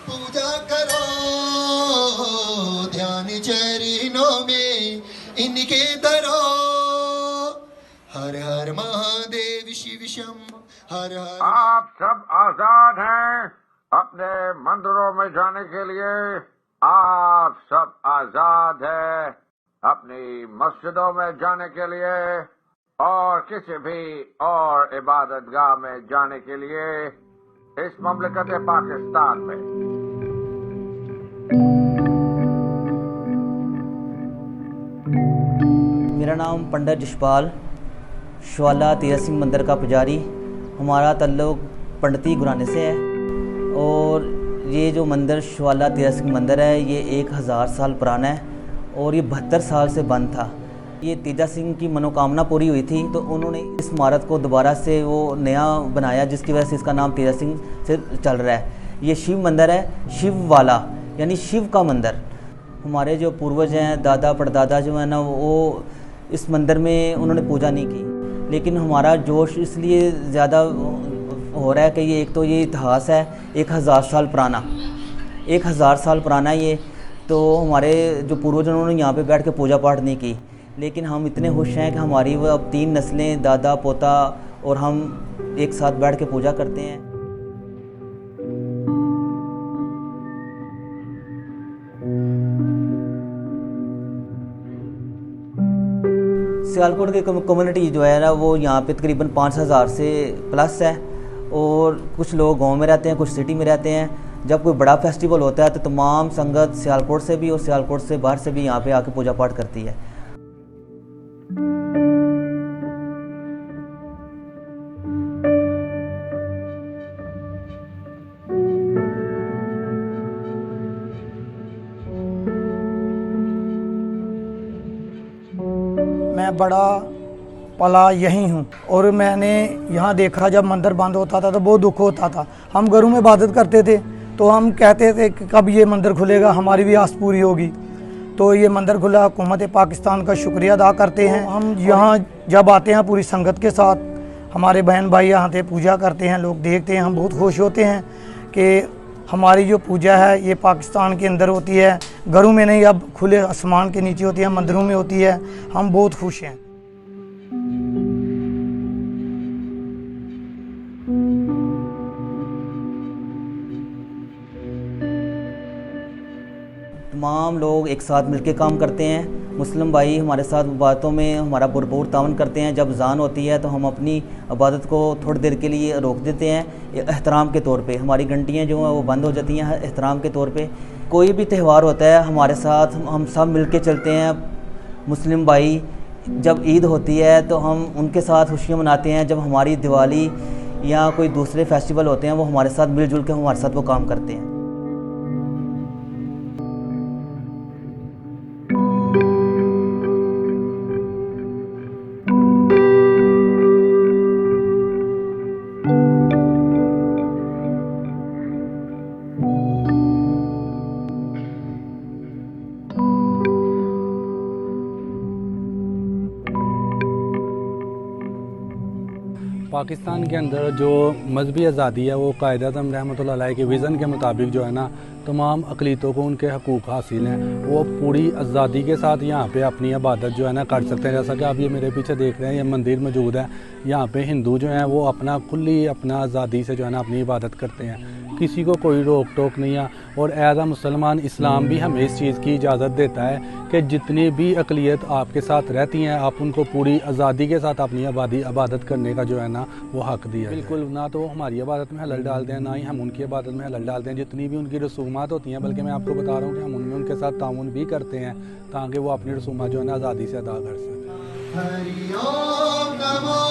पूजा करो ध्यान चरणों में इनके धरो। हर हर महादेव शिव शंभो हर हर। आप सब आजाद हैं अपने मंदिरों में जाने के लिए। आप सब आजाद हैं अपनी मस्जिदों में जाने के लिए और किसी भी और इबादतगाह में जाने के लिए इस ममलिकत पाकिस्तान में। मेरा नाम पंडित जशपाल शवाला तीरथ सिंह मंदिर का पुजारी। हमारा ताल्लुक़ पंडिती गुराने से है और ये जो मंदिर शवाला तीरथ सिंह मंदिर है ये 1000 साल पुराना है और ये 72 साल से बंद था। ये तेजा सिंह की मनोकामना पूरी हुई थी तो उन्होंने इस इमारत को दोबारा से वो नया बनाया जिसकी वजह से इसका नाम तेजा सिंह से चल रहा है। ये शिव मंदिर है, शिव वाला यानी शिव का मंदिर। हमारे जो पूर्वज हैं दादा परदादा जो है ना वो इस मंदिर में उन्होंने पूजा नहीं की, लेकिन हमारा जोश इसलिए ज़्यादा हो रहा है कि ये एक तो ये इतिहास है 1000 साल पुराना, 1000 साल पुराना ये। तो हमारे जो पूर्वज उन्होंने यहाँ पे बैठ के पूजा पाठ नहीं की, लेकिन हम इतने खुश हैं कि हमारी वो अब 3 नस्लें दादा पोता और हम एक साथ बैठ के पूजा करते हैं। सियालकोट की कम्युनिटी जो है ना वो यहाँ पे तकरीबन 5000 से प्लस है और कुछ लोग गांव में रहते हैं, कुछ सिटी में रहते हैं। जब कोई बड़ा फेस्टिवल होता है तो तमाम संगत सियालकोट से भी और सियालकोट से बाहर से भी यहाँ पे आके पूजा पाठ करती है। मैं बड़ा पला यहीं हूँ और मैंने यहाँ देखा जब मंदिर बंद होता था तो बहुत दुख होता था। हम घरों में इबादत करते थे तो हम कहते थे कि कब ये मंदिर खुलेगा, हमारी भी आस पूरी होगी। तो ये मंदिर खुला, हुकूमत पाकिस्तान का शुक्रिया अदा करते हैं। हम यहाँ जब आते हैं पूरी संगत के साथ, हमारे बहन भाई यहाँ से पूजा करते हैं, लोग देखते हैं, हम बहुत खुश होते हैं कि हमारी जो पूजा है ये पाकिस्तान के अंदर होती है, घरों में नहीं, अब खुले आसमान के नीचे होती है, मंदिरों में होती है। हम बहुत खुश हैं। तमाम लोग एक साथ मिलकर काम करते हैं। मुस्लिम भाई हमारे साथ बातों में हमारा भरपूर तावन करते हैं। जब अज़ान होती है तो हम अपनी इबादत को थोड़ी देर के लिए रोक देते हैं एहतराम के तौर पे। हमारी घंटियाँ जो हैं वो बंद हो जाती हैं एहतराम के तौर पे। कोई भी त्यौहार होता है हमारे साथ हम सब मिल के चलते हैं। मुस्लिम भाई जब ईद होती है तो हम उनके साथ खुशियाँ मनाते हैं। जब हमारी दिवाली या कोई दूसरे फेस्टिवल होते हैं वो हमारे साथ मिलजुल के हमारे साथ वो काम करते हैं। पाकिस्तान के अंदर जो मजहबी आज़ादी है वो कायद-ए-आज़म रहमतुल्लाह अलैह के विज़न के मुताबिक जो है ना तमाम अक़लीतों को उनके हकूक़ हासिल हैं। वो पूरी आज़ादी के साथ यहाँ पे अपनी इबादत जो है ना कर सकते हैं। जैसा कि आप ये मेरे पीछे देख रहे हैं ये मंदिर मौजूद है। यहाँ पे हिंदू जो हैं वो अपना खुली अपना आज़ादी से जो है ना अपनी इबादत करते हैं, किसी को कोई रोक टोक नहीं है। और एज़ आ मुसलमान इस्लाम भी हमें इस चीज़ की इजाज़त देता है कि जितनी भी अक़लियत आपके साथ रहती हैं आप उनको पूरी आज़ादी के साथ अपनी इबादत करने का जो है ना वो हक़ दिया। बिल्कुल ना तो हमारी इबादत में हलल डालते हैं ना ही हम उनकी इबादत में हलल डालते हैं। जितनी भी उनकी रसूमात होती हैं, बल्कि मैं आपको बता रहा हूँ कि हम उनमें उनके साथ ताउन भी करते हैं ताकि वो अपनी रसूमात जो है ना आज़ादी से अदा कर सकें। हरि ओम नमो